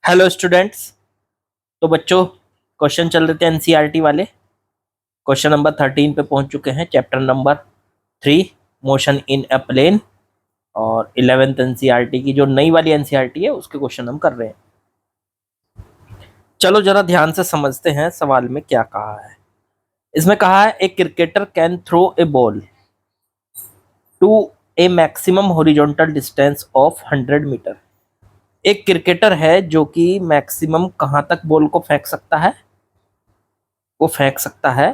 Hello students. तो बच्चों, question चल रहे थे एनसीईआरटी वाले। क्वेश्चन नंबर 13 पे पहुंच चुके हैं, chapter number 3 motion in a plane. और 11th एनसीईआरटी की जो नई वाली एनसीईआरटी है उसके क्वेश्चन हम कर रहे हैं। चलो जरा ध्यान से समझते हैं सवाल में क्या कहा है। इसमें कहा है a cricketer can throw a ball to a maximum horizontal distance of 100 metre. एक क्रिकेटर है जो कि मैक्सिमम कहाँ तक बॉल को फेंक सकता है? वो फेंक सकता है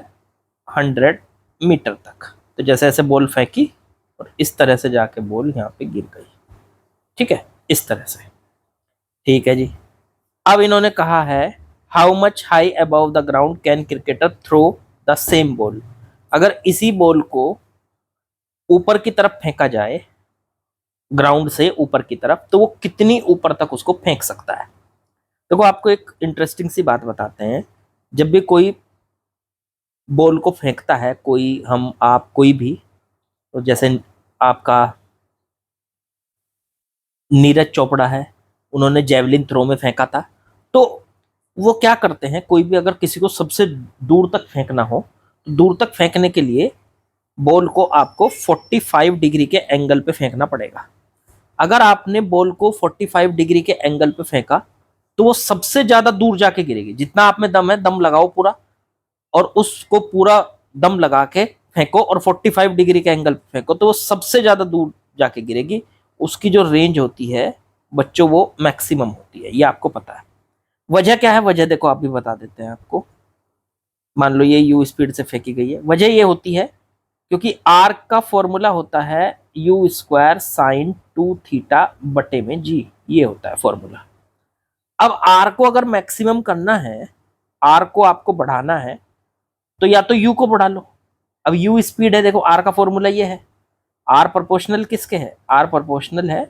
100 मीटर तक। तो जैसे ऐसे बॉल फेंकी और इस तरह से जाके बॉल यहाँ पे गिर गई। ठीक है, इस तरह से। ठीक है जी। अब इन्होंने कहा है how much high above the ground can cricketer throw the same ball. अगर इसी बॉल को ऊपर की तरफ फेंका जाए, ग्राउंड से ऊपर की तरफ, तो वो कितनी ऊपर तक उसको फेंक सकता है। देखो आपको एक इंटरेस्टिंग सी बात बताते हैं। जब भी कोई बॉल को फेंकता है, कोई, हम, आप, कोई भी, तो जैसे आपका नीरज चोपड़ा है, उन्होंने जेवलिन थ्रो में फेंका था। तो वो क्या करते हैं, कोई भी अगर किसी को सबसे दूर तक फेंकना हो, तो दूर तक फेंकने के लिए बॉल को आपको 45 डिग्री के एंगल पे फेंकना पड़ेगा। अगर आपने बॉल को 45 डिग्री के एंगल पे फेंका तो वो सबसे ज्यादा दूर जाके गिरेगी। जितना आप में दम है, दम लगाओ पूरा और उसको पूरा दम लगा के फेंको और 45 डिग्री के एंगल पे फेंको, तो वो सबसे ज्यादा दूर जाके गिरेगी। उसकी जो रेंज होती है बच्चों, वो मैक्सिमम होती है। ये आपको पता है। वजह क्या है? वजह देखो, आप भी बता देते हैं आपको। मान लो ये यू स्पीड से फेंकी गई है। वजह ये होती है क्योंकि आर्क का फॉर्मूला होता है यू स्क्वायर साइन 2 थीटा बटे में जी। ये होता है फॉर्मूला। अब आर को अगर मैक्सिमम करना है, आर को आपको बढ़ाना है, तो या तो यू को बढ़ा लो। अब यू स्पीड है, देखो आर का फॉर्मूला ये है। आर प्रोपोर्शनल किसके है? आर प्रोपोर्शनल है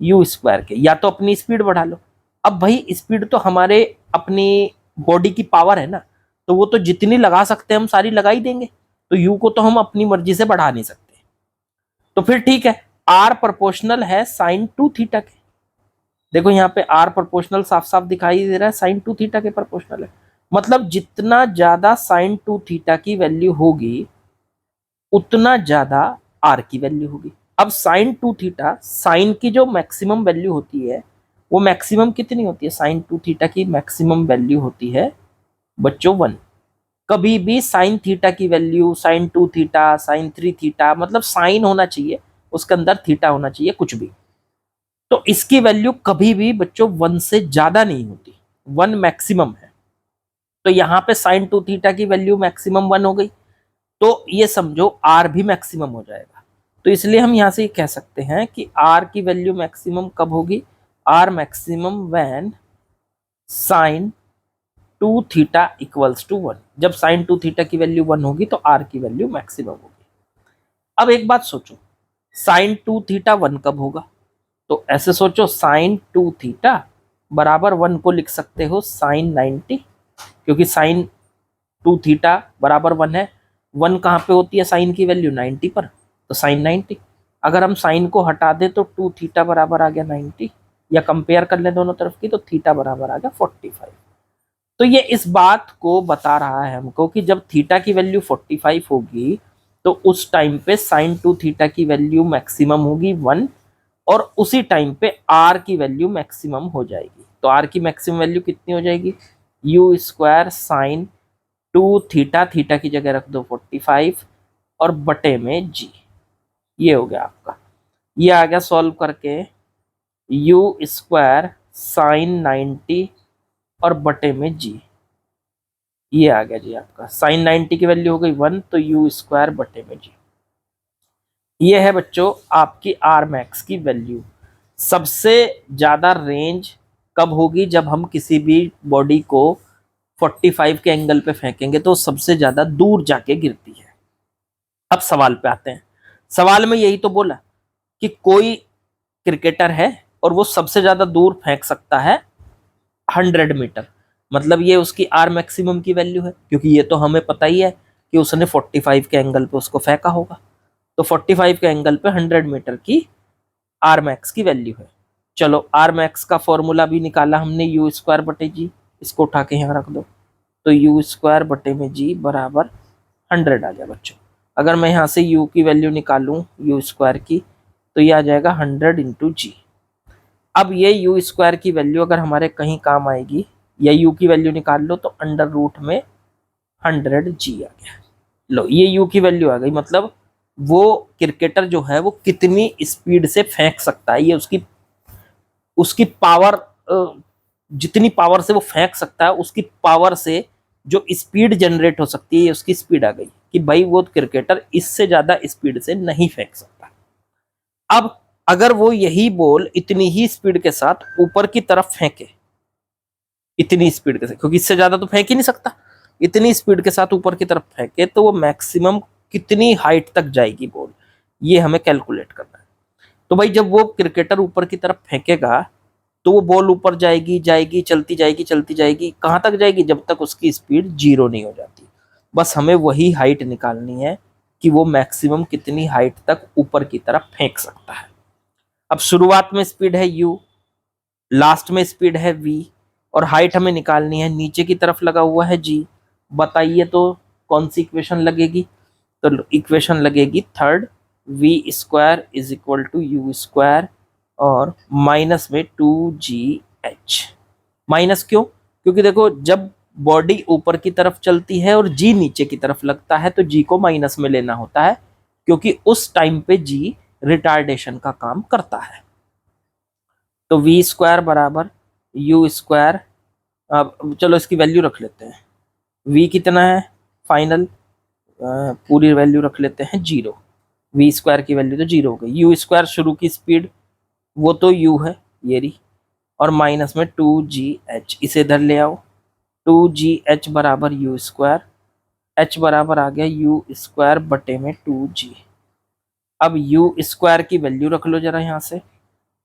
यू स्क्वायर के। या तो अपनी स्पीड बढ़ा लो। अब भाई स्पीड तो हमारे अपनी बॉडी की पावर है ना, तो वो तो जितनी लगा सकते हैं हम सारी लगा ही देंगे। तो यू को तो हम अपनी मर्जी से बढ़ा नहीं सकते। तो फिर ठीक है, आर प्रोपोर्शनल है साइन 2 थीटा के। देखो यहाँ पे आर प्रोपोर्शनल साफ साफ दिखाई दे रहा है, साइन 2 थीटा के प्रोपोर्शनल है। मतलब जितना ज्यादा साइन 2 थीटा की वैल्यू होगी उतना ज्यादा आर की वैल्यू होगी। अब साइन 2 थीटा, साइन की जो मैक्सिमम वैल्यू होती है, वो मैक्सिमम कितनी होती है? साइन 2 थीटा की मैक्सिमम वैल्यू होती है बच्चों 1। कभी भी साइन थीटा की value, sine 2 theta, sine 3 theta, मतलब साइन होना चाहिए, उसके अंदर थीटा होना चाहिए, कुछ भी। तो इसकी वैल्यू कभी भी बच्चों 1 से ज्यादा नहीं होती। 1 मैक्सिमम है। तो यहाँ पे साइन 2 थीटा की वैल्यू मैक्सिमम 1 हो गई, तो ये समझो आर भी मैक्सिमम हो जाएगा। तो इसलिए हम यहां से ये कह सकते हैं कि आर की वैल्यू मैक्सिमम कब होगी? R maximum when sine 2 theta equals to 1। जब साइन 2 थीटा की वैल्यू 1 होगी तो आर की वैल्यू मैक्सिमम होगी। अब एक बात सोचो, साइन 2 थीटा 1 कब होगा? तो ऐसे सोचो, साइन 2 थीटा बराबर 1 को लिख सकते हो साइन 90, क्योंकि साइन 2 थीटा बराबर 1 है। 1 कहाँ पे होती है साइन की वैल्यू? 90 पर। तो साइन 90। अगर हम साइन को हटा दें तो 2 थीटा बराबर आ गया 90, या कंपेयर कर ले दोनों तरफ की, तो थीटा बराबर आ गया 45। तो ये इस बात को बता रहा है हमको कि जब थीटा की वैल्यू 45 होगी तो उस टाइम पे साइन 2 थीटा की वैल्यू मैक्सिमम होगी 1, और उसी टाइम पे आर की वैल्यू मैक्सिमम हो जाएगी। तो आर की मैक्सिमम वैल्यू कितनी हो जाएगी? You square sine 2 theta, theta की जगह रख दो 45, और बटे में जी। ये हो गया आपका। ये आ गया सॉल्व करके यू स्क्वायर साइन 90 और बटे में जी। ये आ गया जी आपका। साइन 90 की वैल्यू हो गई 1, तो यू स्क्वायर बटे में जी। ये है बच्चों आपकी आर मैक्स की वैल्यू। सबसे ज्यादा रेंज कब होगी? जब हम किसी भी बॉडी को 45 के एंगल पे फेंकेंगे तो सबसे ज्यादा दूर जाके गिरती है। अब सवाल पे आते हैं। सवाल में यही तो बोला कि कोई क्रिकेटर है और वो सबसे ज्यादा दूर फेंक सकता है 100 मीटर। मतलब ये उसकी आर मैक्सिमम की वैल्यू है, क्योंकि ये तो हमें पता ही है कि उसने 45 के एंगल पे उसको फेंका होगा। तो 45 के एंगल पे 100 मीटर की आर मैक्स की वैल्यू है। चलो आर मैक्स का फॉर्मूला भी निकाला हमने, यू स्क्वायर बटे जी, इसको उठा के यहाँ रख दो, तो यू स्क्वायर बटे में जी बराबर 100 आ गया बच्चों। अगर मैं यहाँ से u की वैल्यू निकालूं यू स्क्वायर की, तो ये आ जाएगा 100 इंटू जी। अब ये यू स्क्वायर की वैल्यू अगर हमारे कहीं काम आएगी, या u की वैल्यू निकाल लो, तो अंडर रूट में 100 जी आ गया। लो ये u की वैल्यू आ गई, मतलब वो क्रिकेटर जो है वो कितनी स्पीड से फेंक सकता है, ये उसकी उसकी पावर, जितनी पावर से वो फेंक सकता है उसकी पावर से जो स्पीड जनरेट हो सकती है, ये उसकी स्पीड आ गई कि भाई वो क्रिकेटर इससे ज्यादा स्पीड से नहीं फेंक सकता। अब अगर वो यही बॉल इतनी ही स्पीड के साथ ऊपर की तरफ फेंके, इतनी स्पीड के साथ, क्योंकि इससे ज्यादा तो फेंक ही नहीं सकता, इतनी स्पीड के साथ ऊपर की तरफ फेंके, तो वो मैक्सिमम कितनी हाइट तक जाएगी बॉल, ये हमें कैलकुलेट करना है। तो भाई जब वो क्रिकेटर ऊपर की तरफ फेंकेगा, तो वो बॉल ऊपर जाएगी जाएगी चलती जाएगी चलती जाएगी, कहाँ तक जाएगी, जब तक उसकी स्पीड 0 नहीं हो जाती। बस हमें वही हाइट निकालनी है कि वो मैक्सिमम कितनी हाइट तक ऊपर की तरफ फेंक सकता है। अब शुरुआत में स्पीड है u, लास्ट में स्पीड है v, और हाइट हमें निकालनी है, नीचे की तरफ लगा हुआ है g। बताइए तो कौन सी इक्वेशन लगेगी, तो इक्वेशन लगेगी third, v square is equal to u square और माइनस में 2gh। माइनस क्यों, क्योंकि देखो जब बॉडी ऊपर की तरफ चलती है और g नीचे की तरफ लगता है, तो g को माइनस में लेना होता है, क्योंकि उस टाइम पे g रिटार्डेशन का काम करता है। तो v स्क्वायर बराबर यू स्क्वायर, अब चलो इसकी वैल्यू रख लेते हैं, v कितना है फाइनल, पूरी वैल्यू रख लेते हैं 0, v स्क्वायर की वैल्यू तो 0 हो गई, यू स्क्वायर शुरू की स्पीड वो तो u है ये रही, और माइनस में 2gh, इसे इधर ले आओ, 2gh बराबर यू स्क्वायर, h बराबर आ गया यू स्क्वायर बटे में 2g। अब यू स्क्वायर की वैल्यू रख लो जरा यहाँ से,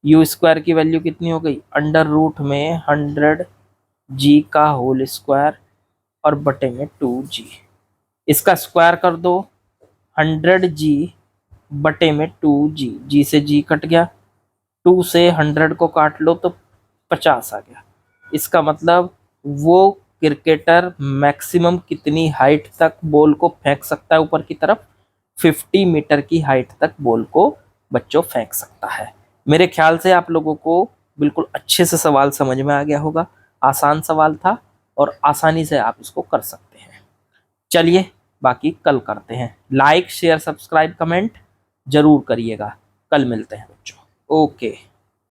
यू स्क्वायर की वैल्यू कितनी हो गई, अंडर रूट में 100g का होल स्क्वायर और बटे में 2g, इसका स्क्वायर कर दो, 100g बटे में 2g, g से g कट गया, 2 से 100 को काट लो तो 50 आ गया। इसका मतलब वो क्रिकेटर मैक्सिमम कितनी हाइट तक बॉल को फेंक सकता है ऊपर की तरफ, 50 मीटर की हाइट तक बॉल को बच्चों फेंक सकता है। मेरे ख्याल से आप लोगों को बिल्कुल अच्छे से सवाल समझ में आ गया होगा, आसान सवाल था और आसानी से आप इसको कर सकते हैं। चलिए बाकी कल करते हैं, लाइक शेयर सब्सक्राइब कमेंट जरूर करिएगा, कल मिलते हैं बच्चों, ओके।